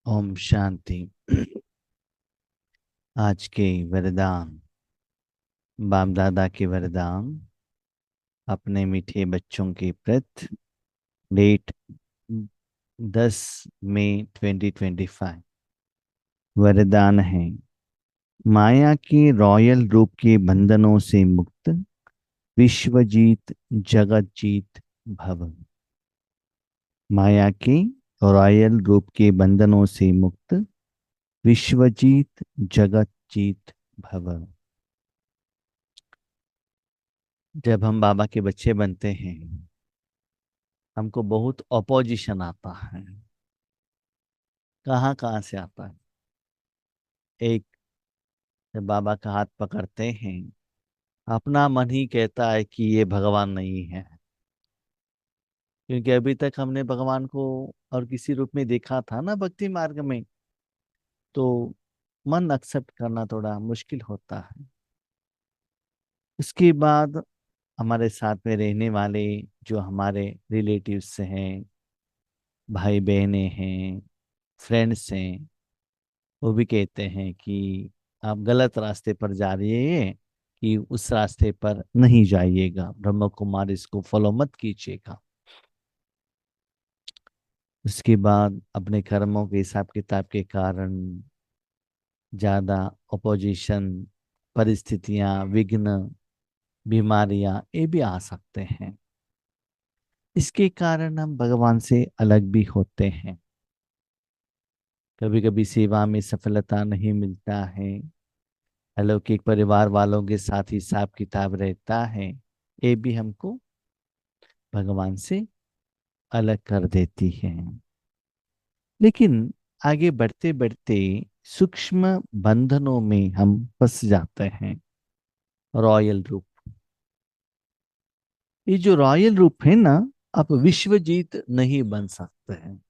ओम शांति। आज के वरदान, बाप दादा के वरदान अपने मीठे बच्चों के प्रति। डेट 10 मई 2025। वरदान है, माया के रॉयल रूप के बंधनों से मुक्त, विश्वजीत जगत जीत भव। माया के रॉयल रूप के बंधनों से मुक्त, विश्वजीत जगत जीत भव। जब हम बाबा के बच्चे बनते हैं, हमको बहुत अपोजिशन आता है। कहाँ कहाँ से आता है। एक, जब बाबा का हाथ पकड़ते हैं, अपना मन ही कहता है कि ये भगवान नहीं है, क्योंकि अभी तक हमने भगवान को और किसी रूप में देखा था ना भक्ति मार्ग में, तो मन एक्सेप्ट करना थोड़ा मुश्किल होता है। उसके बाद हमारे साथ में रहने वाले जो हमारे रिलेटिव्स हैं, भाई बहने हैं, फ्रेंड्स हैं, वो भी कहते हैं कि आप गलत रास्ते पर जा रही है, कि उस रास्ते पर नहीं जाइएगा, ब्रह्म कुमार इसको फॉलो मत कीजिएगा। उसके बाद अपने कर्मों के हिसाब किताब के कारण ज्यादा अपोजिशन, परिस्थितियां, विघ्न, बीमारियां ये भी आ सकते हैं। इसके कारण हम भगवान से अलग भी होते हैं। कभी कभी सेवा में सफलता नहीं मिलता है, अलौकिक परिवार वालों के साथ हिसाब किताब रहता है, ये भी हमको भगवान से अलग कर देती है। लेकिन आगे बढ़ते बढ़ते सूक्ष्म बंधनों में हम फंस जाते हैं। रॉयल रूप, ये जो रॉयल रूप है ना, आप विश्वजीत नहीं बन सकते हैं।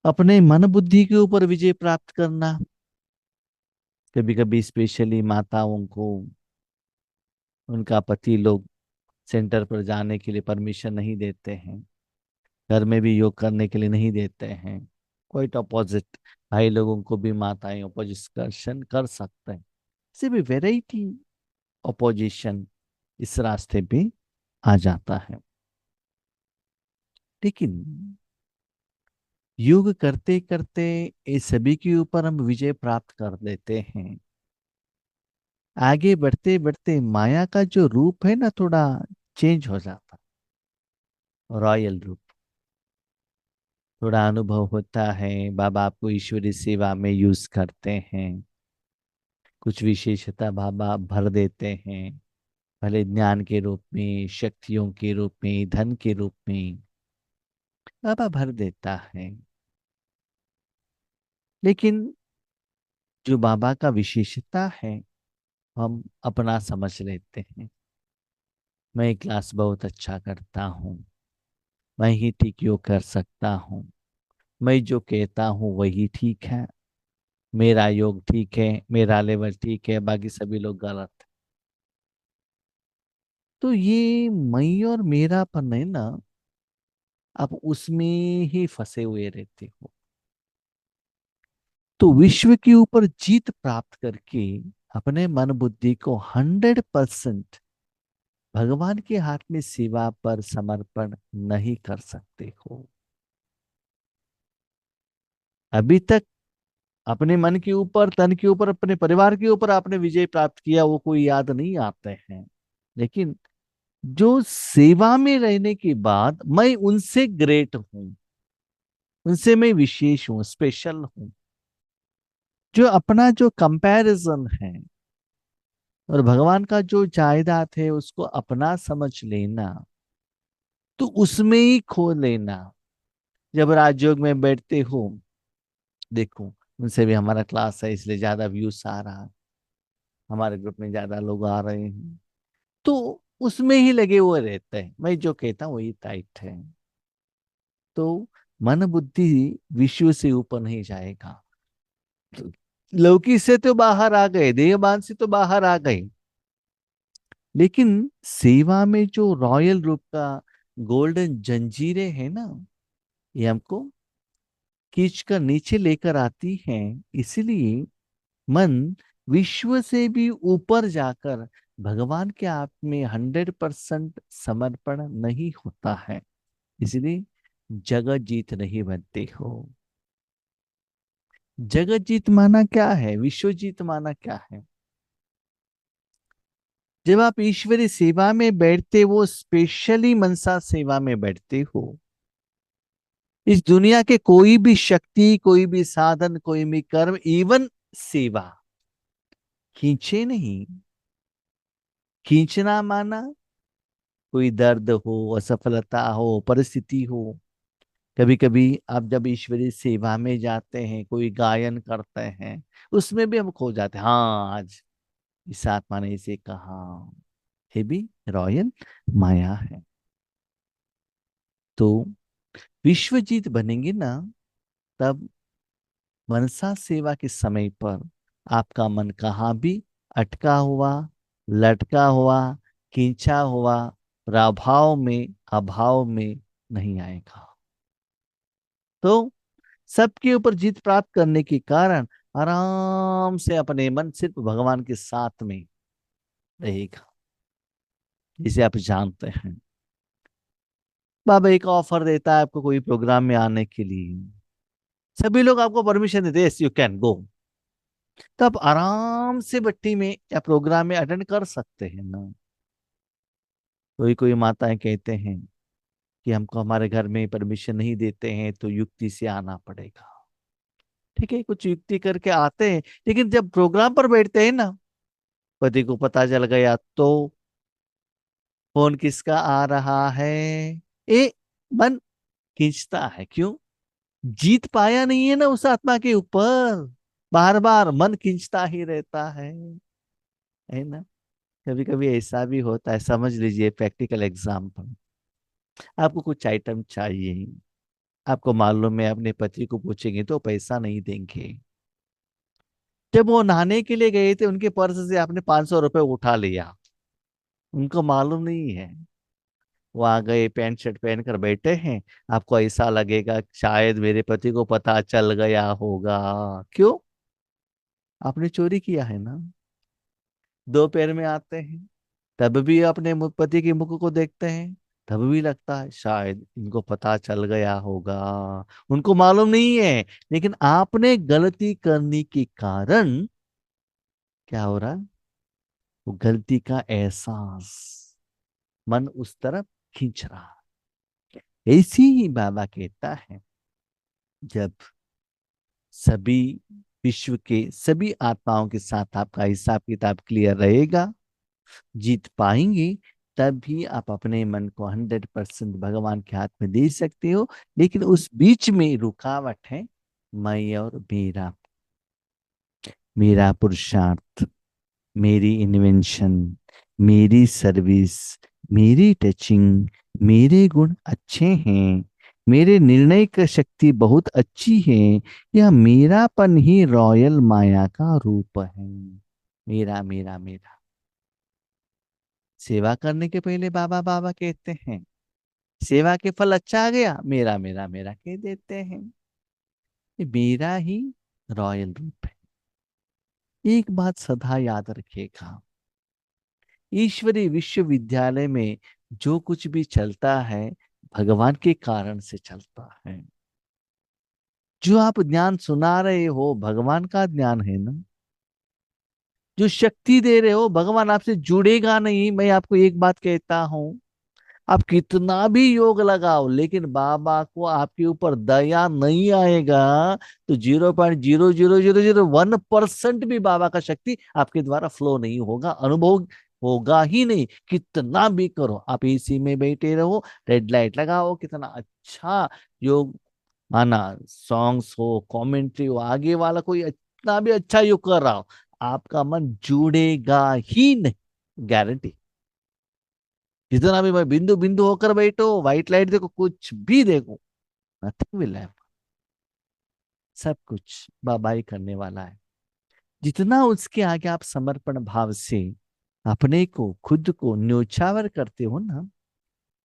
अपने मन बुद्धि के ऊपर विजय प्राप्त करना, कभी कभी स्पेशली माताओं को उनका पति लोग सेंटर पर जाने के लिए परमिशन नहीं देते हैं, घर में भी योग करने के लिए नहीं देते हैं। क्वाइट अपोजिट, भाई लोगों को भी माताएं अपोजिशन कर सकते हैं। इससे भी वेराइटी अपोजिशन इस रास्ते पे आ जाता है। लेकिन योग करते करते ये सभी के ऊपर हम विजय प्राप्त कर लेते हैं। आगे बढ़ते बढ़ते माया का जो रूप है ना, थोड़ा चेंज हो जाता, रॉयल रूप थोड़ा अनुभव होता है। बाबा आपको ईश्वरी सेवा में यूज करते हैं, कुछ विशेषता बाबा भर देते हैं, भले ज्ञान के रूप में, शक्तियों के रूप में, धन के रूप में बाबा भर देता है। लेकिन जो बाबा का विशेषता है, हम अपना समझ लेते हैं। मैं क्लास बहुत अच्छा करता हूँ, मैं ही ठीक योग कर सकता हूँ, मैं जो कहता हूँ वही ठीक है, मेरा योग ठीक है, मेरा लेवल ठीक है, बाकी सभी लोग गलत। तो ये मैं और मेरा पर है ना, आप उसमें ही फंसे हुए रहते हो। तो विश्व के ऊपर जीत प्राप्त करके अपने मन बुद्धि को 100% भगवान के हाथ में सेवा पर समर्पण नहीं कर सकते हो। अभी तक अपने मन के ऊपर, तन के ऊपर, अपने परिवार के ऊपर आपने विजय प्राप्त किया, वो कोई याद नहीं आते हैं। लेकिन जो सेवा में रहने के बाद मैं उनसे ग्रेट हूं, उनसे मैं विशेष हूं, स्पेशल हूं, जो अपना जो कंपैरिजन है और भगवान का जो जायदाद है उसको अपना समझ लेना, तो उसमें ही खो लेना। जब राजयोग में बैठते हो, देखो उनसे भी हमारा क्लास है इसलिए ज्यादा व्यूज आ रहा है, हमारे ग्रुप में ज्यादा लोग आ रहे हैं, तो उसमें ही लगे हुए रहते हैं। मैं जो कहता हूँ वही टाइट है। तो मन बुद्धि विश्व से ऊपर नहीं जाएगा। तो लौकिक से तो बाहर आ गए, देहभान से तो बाहर आ गए, लेकिन सेवा में जो रॉयल रूप का गोल्डन जंजीरें है ना, ये हमको खींच कर नीचे लेकर आती हैं। इसलिए मन विश्व से भी ऊपर जाकर भगवान के आप में 100% समर्पण नहीं होता है। इसलिए जगत जीत नहीं बनते हो। जगत जीत माना क्या है, विश्व जीत माना क्या है? जब आप ईश्वरीय सेवा में बैठते हो, स्पेशली मनसा सेवा में बैठते हो, इस दुनिया के कोई भी शक्ति, कोई भी साधन, कोई भी कर्म, इवन सेवा खींचे नहीं। खींचना माना कोई दर्द हो, असफलता हो, परिस्थिति हो। कभी कभी आप जब ईश्वरीय सेवा में जाते हैं, कोई गायन करते हैं, उसमें भी हम खो जाते हैं। हाँ, आज इस आत्मा ने इसे कहा, ये भी रॉयल माया है। तो विश्वजीत बनेंगे ना, तब मनसा सेवा के समय पर आपका मन कहाँ भी अटका हुआ, लटका हुआ, खींचा हुआ प्रभाव में, अभाव में नहीं आएगा। तो सबके ऊपर जीत प्राप्त करने के कारण आराम से अपने मन सिर्फ भगवान के साथ में रहेगा। जिसे आप जानते हैं, बाबा एक ऑफर देता है आपको कोई प्रोग्राम में आने के लिए, सभी लोग आपको परमिशन देते हैं, यू कैन गो, तो आप आराम से भट्टी में या प्रोग्राम में अटेंड कर सकते हैं ना। कोई कोई माताएं कहते हैं कि हमको हमारे घर में परमिशन नहीं देते हैं, तो युक्ति से आना पड़ेगा। ठीक है, कुछ युक्ति करके आते हैं, लेकिन जब प्रोग्राम पर बैठते हैं ना, पति को पता चल गया तो फोन किसका आ रहा है, ए मन खींचता है। क्यों? जीत पाया नहीं है ना उस आत्मा के ऊपर, बार बार मन खींचता ही रहता है ना। कभी कभी ऐसा भी होता है, समझ लीजिए प्रैक्टिकल एग्जाम्पल। आपको कुछ आइटम चाहिए, आपको मालूम है अपने पति को पूछेंगे तो पैसा नहीं देंगे। जब वो नहाने के लिए गए थे, उनके पर्स से आपने 500 रुपए उठा लिया, उनको मालूम नहीं है। वो आ गए, पैंट शर्ट पहन कर बैठे हैं, आपको ऐसा लगेगा शायद मेरे पति को पता चल गया होगा। क्यों? आपने चोरी किया है ना। दोपहर में आते हैं, तब भी अपने पति के मुख को देखते हैं, तब भी लगता है शायद इनको पता चल गया होगा। उनको मालूम नहीं है, लेकिन आपने गलती करने के कारण क्या हो रहा है, वो गलती का एहसास मन उस तरफ खींच रहा है। ऐसी ही बाबा कहता है, जब सभी विश्व के सभी आत्माओं के साथ आपका हिसाब किताब क्लियर रहेगा, जीत पाएंगे, तब भी आप अपने मन को 100% भगवान के हाथ में दे सकते हो। लेकिन उस बीच में रुकावट है, मैं और मेरा, मेरा पुरुषार्थ, मेरी इन्वेंशन, मेरी सर्विस, मेरी टचिंग, मेरे गुण अच्छे हैं, मेरे निर्णय का शक्ति बहुत अच्छी है, यह मेरापन ही रॉयल माया का रूप है। मेरा मेरा मेरा। सेवा करने के पहले बाबा बाबा कहते हैं, सेवा के फल अच्छा आ गया, मेरा मेरा मेरा कह देते हैं। ये मेरा ही रॉयल रूप है। एक बात सदा याद रखिएगा, ईश्वरीय विश्वविद्यालय में जो कुछ भी चलता है, भगवान के कारण से चलता है। जो आप ज्ञान सुना रहे हो, भगवान का ज्ञान है ना। जो शक्ति दे रहे हो, भगवान आपसे जुड़ेगा नहीं। मैं आपको एक बात कहता हूं, आप कितना भी योग लगाओ, लेकिन बाबा को आपके ऊपर दया नहीं आएगा, तो 0.00001% भी बाबा का शक्ति आपके द्वारा फ्लो नहीं होगा, अनुभव होगा ही नहीं। कितना भी करो, आप एसी में बैठे रहो, रेड लाइट लगाओ, कितना अच्छा योग, माना सॉन्ग्स हो, कमेंट्री हो, आगे वाला कोई इतना भी अच्छा योग कर रहा हो, आपका मन जुड़ेगा ही नहीं, गारंटी। जितना भी मैं बिंदु बिंदु होकर बैठो, व्हाइट लाइट देखो, कुछ भी देखो, नथिंग विल हैपन। सब कुछ बाबा ही करने वाला है। जितना उसके आगे आप समर्पण भाव से अपने को, खुद को न्योछावर करते हो ना,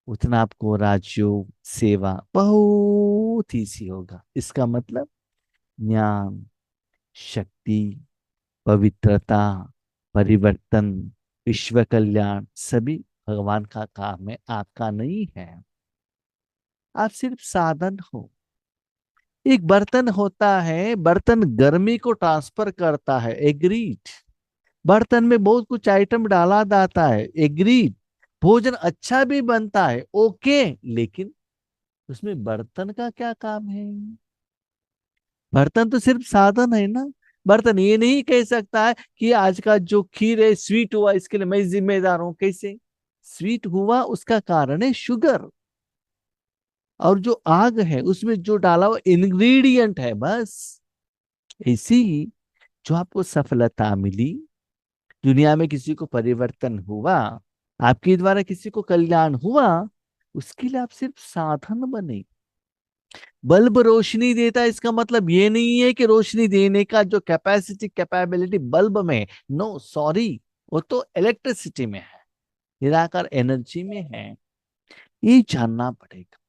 उतना आपको राजयोग सेवा बहुत बहुत ईजी होगा। इसका मतलब ज्ञान, शक्ति, पवित्रता, परिवर्तन, विश्व कल्याण सभी भगवान का काम है, आपका नहीं है। आप सिर्फ साधन हो। एक बर्तन होता है, बर्तन गर्मी को ट्रांसफर करता है, एग्रीड। बर्तन में बहुत कुछ आइटम डाला जाता है, एग्रीड। भोजन अच्छा भी बनता है, ओके, लेकिन उसमें बर्तन का क्या काम है? बर्तन तो सिर्फ साधन है ना। बर्तन ये नहीं कह सकता है कि आज का जो खीर है स्वीट हुआ, इसके लिए मैं जिम्मेदार हूं। कैसे स्वीट हुआ? उसका कारण है शुगर, और जो आग है उसमें जो डाला हुआ इंग्रेडिएंट है, बस। ऐसी ही जो आपको सफलता मिली, दुनिया में किसी को परिवर्तन हुआ, आपके द्वारा किसी को कल्याण हुआ, उसके लिए आप सिर्फ साधन बने। बल्ब रोशनी देता है, इसका मतलब ये नहीं है कि रोशनी देने का जो कैपेसिटी कैपेबिलिटी बल्ब में, नो सॉरी, वो तो इलेक्ट्रिसिटी में है, निराकार एनर्जी में है। ये जानना पड़ेगा।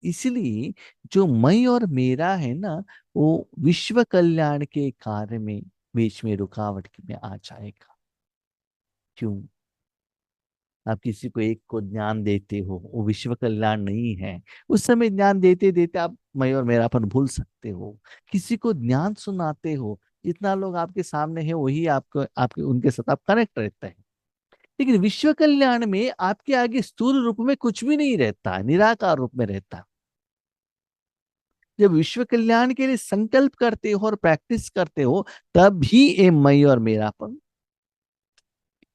इसलिए जो मैं और मेरा है ना, वो विश्व कल्याण के कार्य में बीच में रुकावट में आ जाएगा। क्यों? आप किसी को एक को ज्ञान देते हो, वो विश्व कल्याण नहीं है। उस समय ज्ञान देते देते आप मैं और मेरापन भूल सकते हो। किसी को ज्ञान सुनाते हो, जितना लोग आपके सामने है वही आपको आपके उनके साथ आप कनेक्ट रहते हैं। लेकिन विश्व कल्याण में आपके आगे स्थूल रूप में कुछ भी नहीं रहता, निराकार रूप में रहता है। जब विश्व कल्याण के लिए संकल्प करते हो और प्रैक्टिस करते हो, तब भी ये मैं और मेरापन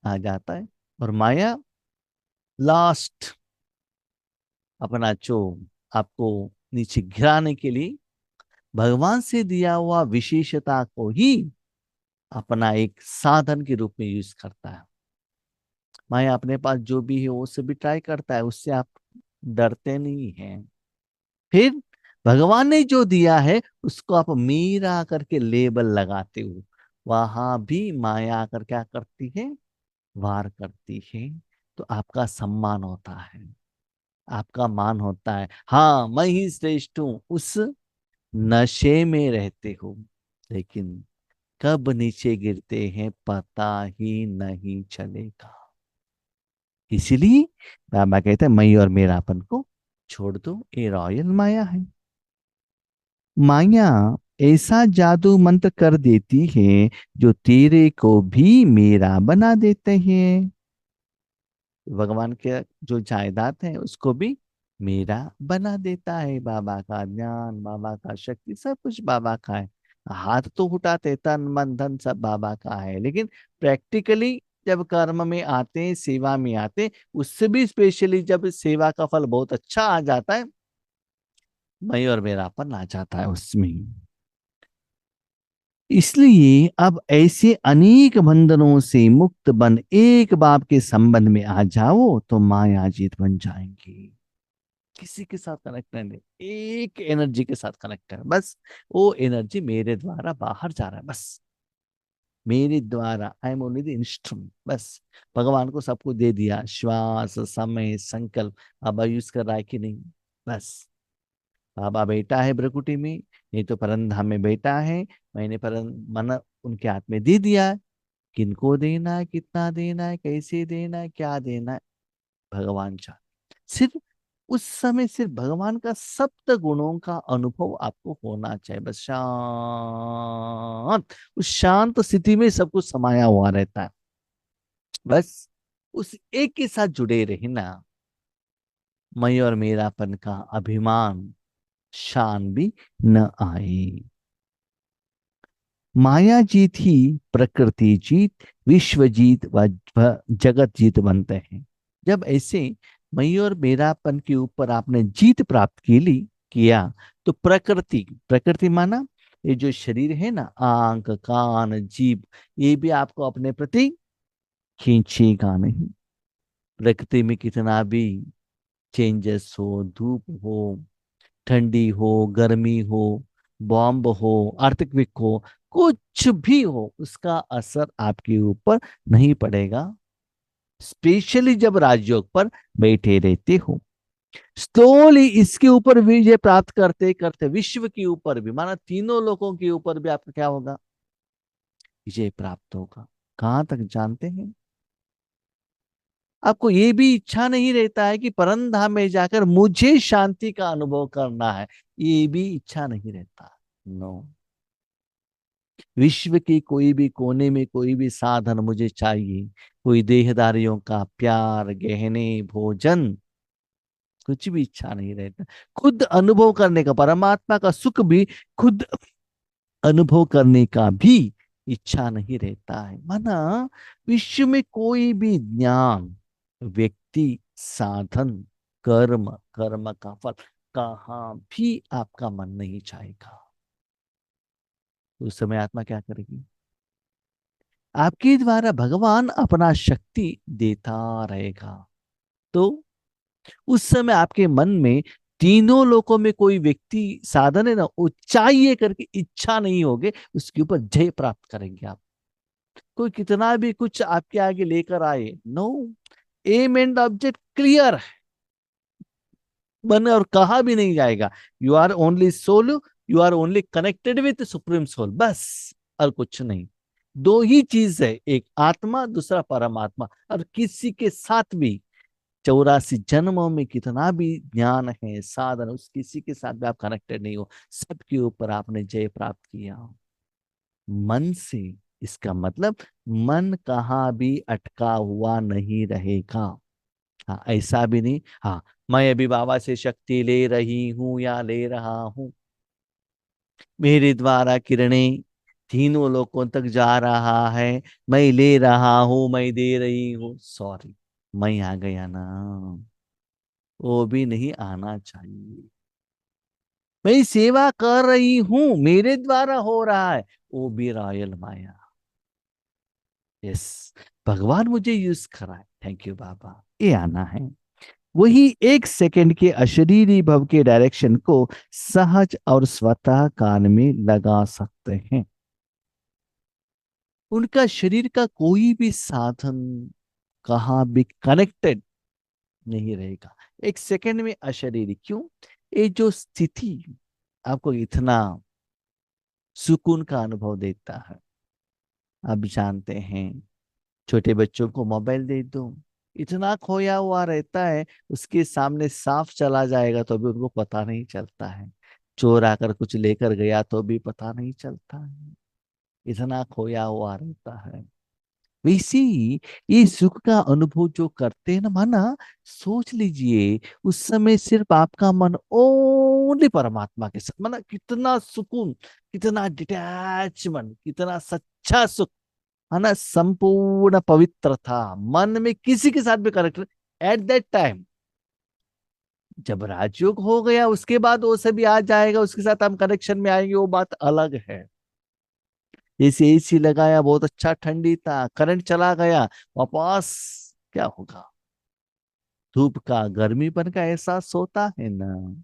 आ जाता है। और माया लास्ट, अपना जो आपको नीचे गिराने के लिए भगवान से दिया हुआ विशेषता को ही अपना एक साधन के रूप में यूज करता है। माया अपने पास जो भी है वो सभी ट्राई करता है, उससे आप डरते नहीं हैं। फिर भगवान ने जो दिया है उसको आप मीरा करके लेबल लगाते हो, वहां भी माया आकर क्या करती है? वार करती है। तो आपका सम्मान होता है, आपका मान होता है, हाँ मैं ही श्रेष्ठ हूं, उस नशे में रहते हो। लेकिन कब नीचे गिरते हैं पता ही नहीं चलेगा। इसलिए बाबा कहते हैं मैं और मेरापन को छोड़ दो, ये रॉयल माया है। माया ऐसा जादू मंत्र कर देती है जो तेरे को भी मेरा बना देते हैं। भगवान के जो जायदाद है उसको भी मेरा बना देता है। बाबा का ज्ञान, बाबा का शक्ति, सब कुछ बाबा का है। हाथ तो उठाते, तन मन धन सब बाबा का है, लेकिन प्रैक्टिकली जब कर्म में आते हैं, सेवा में आते हैं, उससे भी स्पेशली जब सेवा का फल बहुत अच्छा आ जाता है, मैं और मेरापन आ जाता है उसमें। इसलिए अब ऐसे अनेक बंधनों से मुक्त बन एक बाप के संबंध में आ जाओ तो माया जीत बन जाएंगी। किसी के साथ कनेक्ट नहीं, एक एनर्जी के साथ कनेक्ट है बस। वो एनर्जी मेरे द्वारा बाहर जा रहा है, बस मेरे द्वारा, I am only the instrument, बस। भगवान को सब कुछ दे दिया, श्वास, समय, संकल्प, अब यूज कर रहा है कि नहीं? बस बाबा बेटा है ब्रकुटी में, नहीं तो परमधाम में बेटा है। मैंने परम मन उनके हाथ में दे दिया है। किनको देना है, कितना देना है, कैसे देना है, क्या देना है, भगवान जान। सिर्फ उस समय सिर्फ भगवान का सप्त गुणों का अनुभव आपको होना चाहिए, बस शांत। उस शांत स्थिति में सब कुछ समाया हुआ रहता है, बस उस एक के साथ जुड़े रहना। मैं और मेरापन का अभिमान, शान भी न आए। माया जीत ही प्रकृति जीत, विश्व जीत व जगत जीत बनते हैं। जब ऐसे मैं और मेरापन के ऊपर आपने जीत प्राप्त की ली किया, तो प्रकृति, प्रकृति माना ये जो शरीर है ना, आंख, कान, जीभ, ये भी आपको अपने प्रति खींचेगा नहीं। प्रकृति में कितना भी चेंजेस हो, धूप हो, ठंडी हो, गर्मी हो, बॉम्ब हो, अर्थक्वेक हो, कुछ भी हो, उसका असर आपके ऊपर नहीं पड़ेगा, स्पेशली जब राजयोग पर बैठे रहते हो। स्लोली इसके ऊपर विजय प्राप्त करते करते विश्व के ऊपर भी, माना तीनों लोगों के ऊपर भी आपका क्या होगा, विजय प्राप्त होगा। कहां तक जानते हैं? आपको ये भी इच्छा नहीं रहता है कि परम धाम में जाकर मुझे शांति का अनुभव करना है, ये भी इच्छा नहीं रहता। नो, विश्व के कोई भी कोने में कोई भी साधन मुझे चाहिए, कोई देहदारियों का प्यार, गहने, भोजन, कुछ भी इच्छा नहीं रहता। खुद अनुभव करने का, परमात्मा का सुख भी खुद अनुभव करने का भी इच्छा नहीं रहता है। माना विश्व में कोई भी ज्ञान, व्यक्ति, साधन, कर्म, कर्म का फल, कहाँ भी आपका मन नहीं चाहेगा। उस समय आत्मा क्या करेगी? आपके द्वारा भगवान अपना शक्ति देता रहेगा। तो उस समय आपके मन में तीनों लोकों में कोई व्यक्ति, साधन है ना, वो चाहिए करके इच्छा नहीं होगे, उसके ऊपर जय प्राप्त करेंगे आप। कोई कितना भी कुछ आपके आगे लेकर आए, no, aim and object clear है, मन और कहा भी नहीं जाएगा। You are only soul, you are only connected with supreme soul, बस, और कुछ नहीं। दो ही चीज है, एक आत्मा, दूसरा परमात्मा, और किसी के साथ भी 84 जन्मों में कितना भी ज्ञान है, साधन, उस किसी के साथ भी आप कनेक्टेड नहीं हो, सबके ऊपर आपने जय प्राप्त किया मन से। इसका मतलब मन कहाँ भी अटका हुआ नहीं रहेगा। हाँ, ऐसा भी नहीं, हाँ, मैं अभी बाबा से शक्ति ले रही हूं या ले रहा हूं, मेरे द्वारा किरणें तीनों लोगों तक जा रहा है, मैं ले रहा हूं, मैं दे रही हूं, सॉरी, मैं आ गया ना, वो भी नहीं आना चाहिए। मैं सेवा कर रही हूं, मेरे द्वारा हो रहा है, वो भी रॉयल माया। यस, भगवान मुझे यूज करा है, थैंक यू बाबा, ये आना है। वही एक सेकंड के अशरीरी भव के डायरेक्शन को सहज और स्वतः कान में लगा सकते हैं। उनका शरीर का कोई भी साधन कहाँ भी कनेक्टेड नहीं रहेगा, एक सेकंड में अशरीरी। क्यों? ये जो स्थिति आपको इतना सुकून का अनुभव देता है, आप जानते हैं, छोटे बच्चों को मोबाइल दे दो, इतना खोया हुआ रहता है, उसके सामने सांप चला जाएगा तो भी उनको पता नहीं चलता है, चोर आकर कुछ लेकर गया तो भी पता नहीं चलता है, इतना खोया हुआ रहता है। वैसे ही ये सुख का अनुभव जो करते हैं ना, माना सोच लीजिए, उस समय सिर्फ आपका मन ओनली परमात्मा के साथ, माना कितना सुकून, कितना डिटैचमेंट, कितना सच्चा सुख, है ना, संपूर्ण पवित्र था, मन में किसी के साथ भी कनेक्ट एट दैट टाइम। जब राजयोग हो गया उसके बाद वो सभी आ जाएगा, उसके साथ हम कनेक्शन में आएंगे, वो बात अलग है। जैसे एसी लगाया, बहुत अच्छा, ठंडी था, करंट चला गया, वापस क्या होगा? धूप का, गर्मीपन का एहसास होता है ना।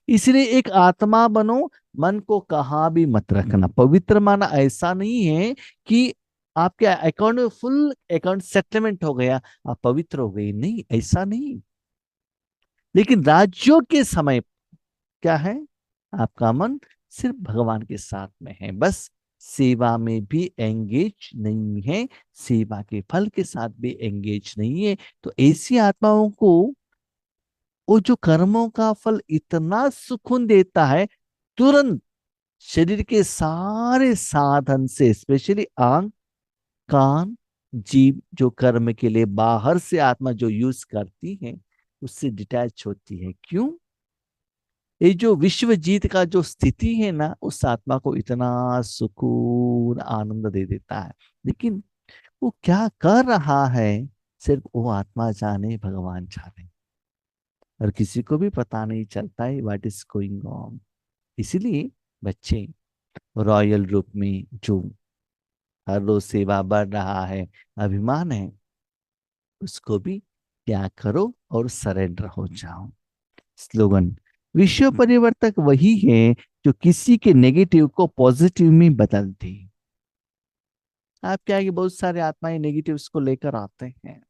इसलिए एक आत्मा बनो, मन को कहाँ भी मत रखना। पवित्र माना ऐसा नहीं है कि आपके अकाउंट में फुल अकाउंट सेटलमेंट हो गया, आप पवित्र हो गई, नहीं, ऐसा नहीं। लेकिन राज्यों के समय क्या है, आपका मन सिर्फ भगवान के साथ में है, बस सेवा में भी एंगेज नहीं है, सेवा के फल के साथ भी एंगेज नहीं है। तो ऐसी आत्माओं को वो जो कर्मों का फल इतना सुकून देता है, तुरंत शरीर के सारे साधन से, स्पेशली आंख, कान, जीभ, जो कर्म के लिए बाहर से आत्मा जो यूज करती है, उससे डिटैच होती है। क्यों? ये जो विश्व जीत का जो स्थिति है ना, उस आत्मा को इतना सुकून, आनंद दे देता है। लेकिन वो क्या कर रहा है, सिर्फ वो आत्मा जाने, भगवान जाने, और किसी को भी पता नहीं चलता है व्हाट इज गोइंग ऑन। इसीलिए बच्चे रॉयल रूप में जो हर रोज सेवा बढ़ रहा है, अभिमान है, उसको भी त्याग करो और सरेंडर हो जाओ। स्लोगन: विश्व परिवर्तक वही है जो किसी के नेगेटिव को पॉजिटिव में बदलते। आप क्या है कि बहुत सारे आत्माएं नेगेटिव्स को लेकर आते हैं,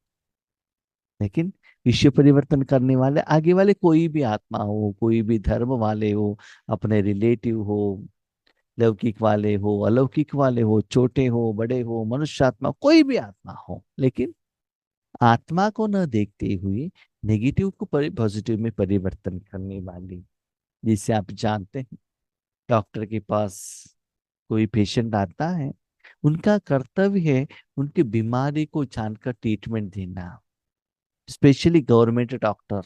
लेकिन विश्व परिवर्तन करने वाले आगे वाले कोई भी आत्मा हो, कोई भी धर्म वाले हो, अपने रिलेटिव हो, लौकिक वाले हो, अलौकिक वाले हो, छोटे हो बड़े हो, मनुष्य आत्मा, कोई भी आत्मा हो, लेकिन आत्मा को न देखते हुए नेगेटिव को पॉजिटिव में परिवर्तन करने वाली, जिसे आप जानते हैं, डॉक्टर के पास कोई पेशेंट आता है, उनका कर्तव्य है उनकी बीमारी को जानकर ट्रीटमेंट देना, स्पेशली गवर्नमेंट डॉक्टर।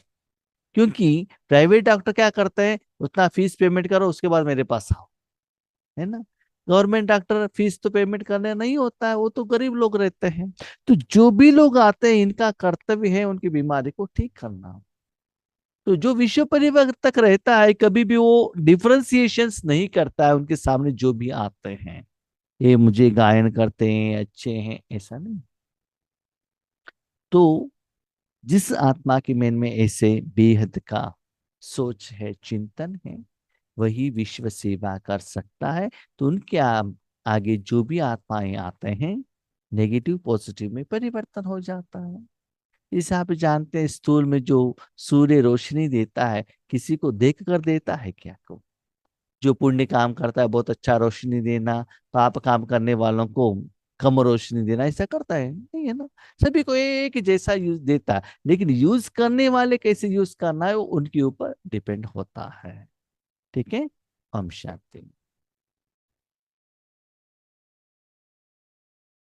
क्योंकि प्राइवेट डॉक्टर क्या करते हैं, उतना फीस पेमेंट करो उसके बाद मेरे पास आओ, है ना। गवर्नमेंट डॉक्टर फीस तो पेमेंट करने नहीं होता है, वो तो गरीब लोग रहते हैं। तो जो भी लोग आते हैं इनका कर्तव्य है उनकी बीमारी को ठीक करना। तो जो विश्व परिवर्तक रहता है कभी भी वो डिफरेंशिएशंस नहीं करता है उनके सामने जो भी आते हैं, ये मुझे गायन करते हैं अच्छे हैं, ऐसा नहीं। तो जिस आत्मा के मन में ऐसे बेहद का सोच है, चिंतन है, वही विश्व सेवा कर सकता है। तो उनके आगे जो भी आत्माएं आते हैं, नेगेटिव पॉजिटिव में परिवर्तन हो जाता है। जैसे आप जानते हैं स्थूल में जो सूर्य रोशनी देता है, किसी को देख कर देता है क्या को? जो पुण्य काम करता है बहुत अच्छा रोशनी देना, पाप काम करने वालों को कम रोशनी देना, ऐसा करता है नहीं, है ना। सभी को एक जैसा यूज देता है, लेकिन यूज करने वाले कैसे यूज करना है वो उनके ऊपर डिपेंड होता है। ठीक है। हम शांति।